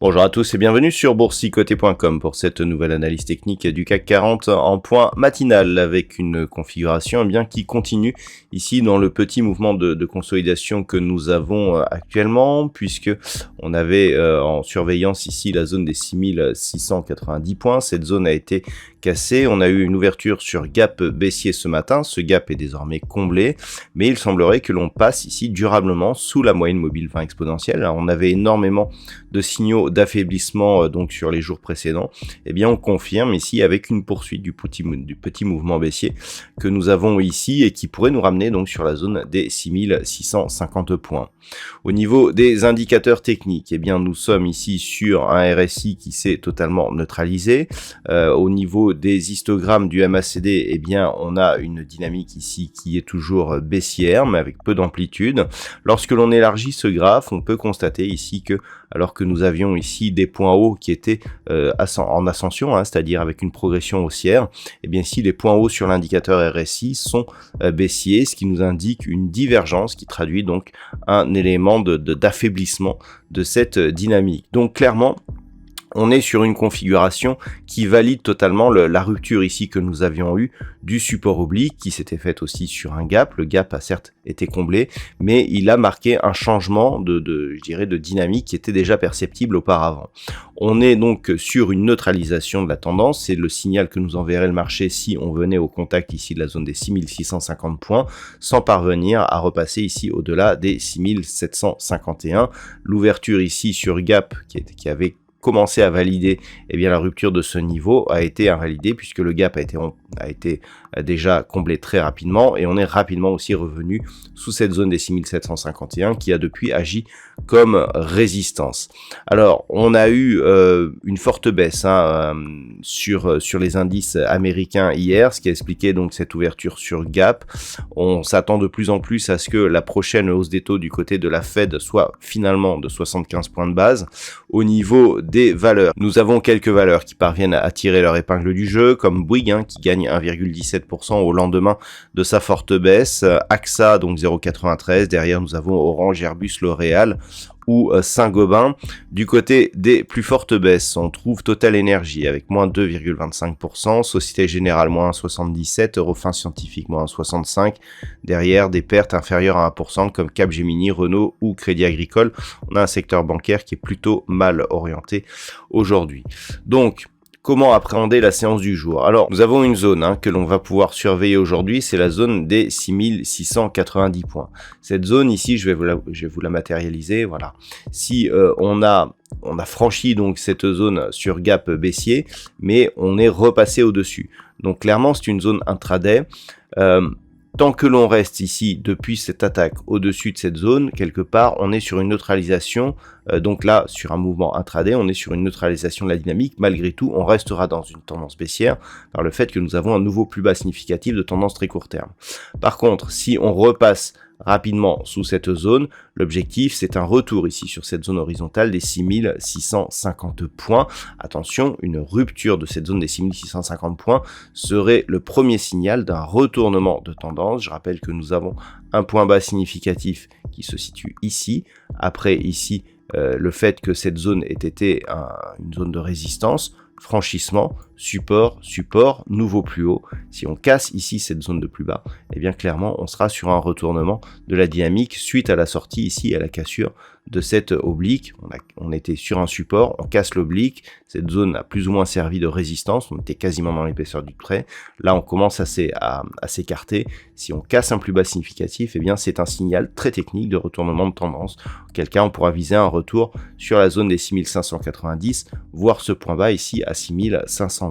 Bonjour à tous et bienvenue sur boursicoté.com pour cette nouvelle analyse technique du CAC 40 en point matinal avec une configuration qui continue ici dans le petit mouvement de consolidation que nous avons actuellement, puisque on avait en surveillance ici la zone des 6690 points. Cette zone a été cassée, on a eu une ouverture sur gap baissier ce matin, ce gap est désormais comblé, mais il semblerait que l'on passe ici durablement sous la moyenne mobile 20 exponentielle. Alors, on avait énormément de signaux d'affaiblissement donc sur les jours précédents, et bien on confirme ici avec une poursuite du petit mouvement baissier que nous avons ici et qui pourrait nous ramener donc sur la zone des 6650 points. Au niveau des indicateurs techniques, et bien nous sommes ici sur un RSI qui s'est totalement neutralisé. Au niveau des histogrammes du MACD, et bien on a une dynamique ici qui est toujours baissière mais avec peu d'amplitude. Lorsque l'on élargit ce graphe, on peut constater ici que alors que nous avions ici des points hauts qui étaient en ascension, c'est-à-dire avec une progression haussière, et bien ici les points hauts sur l'indicateur RSI sont baissiers, ce qui nous indique une divergence qui traduit donc un élément d'affaiblissement de cette dynamique. Donc clairement, on est sur une configuration qui valide totalement la rupture ici que nous avions eu du support oblique qui s'était fait aussi sur un gap. Le gap a certes été comblé, mais il a marqué un changement je dirais de dynamique qui était déjà perceptible auparavant. On est donc sur une neutralisation de la tendance, c'est le signal que nous enverrait le marché si on venait au contact ici de la zone des 6650 points, sans parvenir à repasser ici au-delà des 6751. L'ouverture ici sur gap qui avait commencé à valider la rupture de ce niveau a été invalidée puisque le gap a été déjà comblé très rapidement et on est rapidement aussi revenu sous cette zone des 6751 qui a depuis agi comme résistance. Alors on a eu une forte baisse sur les indices américains hier, ce qui a expliqué donc cette ouverture sur gap. On s'attend de plus en plus à ce que la prochaine hausse des taux du côté de la Fed soit finalement de 75 points de base. Au niveau des valeurs, nous avons quelques valeurs qui parviennent à tirer leur épingle du jeu, comme Bouygues qui gagne 1,17% au lendemain de sa forte baisse, AXA donc 0,93, derrière nous avons Orange, Airbus, L'Oréal ou Saint-Gobain. Du côté des plus fortes baisses, on trouve Total Energy avec moins 2,25%, Société Générale moins 1,77%, Eurofins Scientifique moins 1,65%, derrière des pertes inférieures à 1% comme Capgemini, Renault ou Crédit Agricole. On a un secteur bancaire qui est plutôt mal orienté aujourd'hui. Donc, comment appréhender la séance du jour? Alors, nous avons une zone que l'on va pouvoir surveiller aujourd'hui, c'est la zone des 6690 points. Cette zone ici, je vais vous la matérialiser, voilà. Si on a franchi donc cette zone sur gap baissier, mais on est repassé au-dessus. Donc clairement, c'est une zone intraday. Tant que l'on reste ici depuis cette attaque au-dessus de cette zone, quelque part, on est sur une neutralisation. Donc là, sur un mouvement intraday, on est sur une neutralisation de la dynamique. Malgré tout, on restera dans une tendance baissière par le fait que nous avons un nouveau plus bas significatif de tendance très court terme. Par contre, si on repasse rapidement sous cette zone, l'objectif c'est un retour ici sur cette zone horizontale des 6650 points. Attention, une rupture de cette zone des 6650 points serait le premier signal d'un retournement de tendance. Je rappelle que nous avons un point bas significatif qui se situe ici, après ici le fait que cette zone ait été une zone de résistance, franchissement, support, nouveau plus haut. Si on casse ici cette zone de plus bas, et bien clairement on sera sur un retournement de la dynamique suite à la sortie ici, à la cassure de cette oblique. On était sur un support, on casse l'oblique, cette zone a plus ou moins servi de résistance, on était quasiment dans l'épaisseur du trait. Là on commence à s'écarter. Si on casse un plus bas significatif, et bien c'est un signal très technique de retournement de tendance. Auquel cas on pourra viser un retour sur la zone des 6590, voire ce point bas ici à 6520.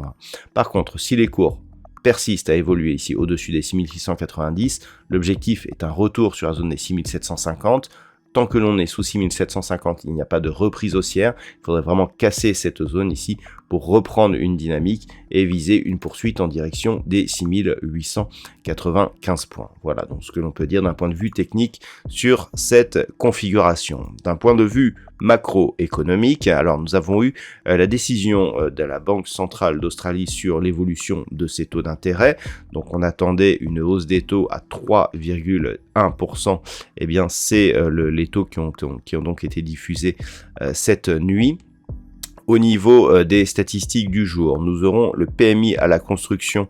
Par contre, si les cours persiste à évoluer ici au-dessus des 6690, l'objectif est un retour sur la zone des 6750. Tant que l'on est sous 6750, il n'y a pas de reprise haussière. Il faudrait vraiment casser cette zone ici pour reprendre une dynamique et viser une poursuite en direction des 6895 points. Voilà donc ce que l'on peut dire d'un point de vue technique sur cette configuration. D'un point de vue macroéconomique, alors nous avons eu la décision de la Banque centrale d'Australie sur l'évolution de ses taux d'intérêt. Donc on attendait une hausse des taux à 3,1%. Eh bien c'est les taux qui ont donc été diffusés cette nuit. Au niveau des statistiques du jour, nous aurons le PMI à la construction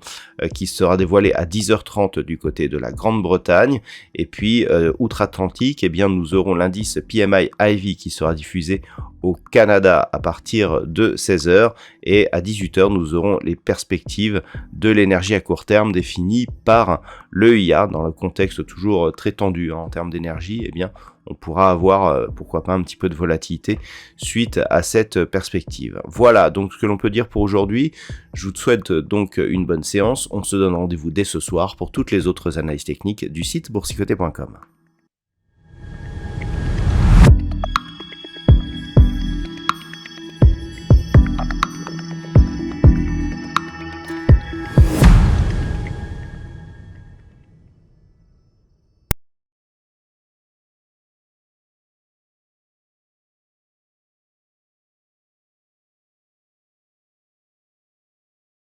qui sera dévoilé à 10h30 du côté de la Grande-Bretagne. Et puis, outre-Atlantique, eh bien, nous aurons l'indice PMI Ivy qui sera diffusé au Canada à partir de 16h. Et à 18h, nous aurons les perspectives de l'énergie à court terme définies par l'EIA. Dans le contexte toujours très tendu en termes d'énergie, eh bien, on pourra avoir, pourquoi pas, un petit peu de volatilité suite à cette perspective. Voilà donc ce que l'on peut dire pour aujourd'hui. Je vous souhaite donc une bonne séance. On se donne rendez-vous dès ce soir pour toutes les autres analyses techniques du site boursicoté.com.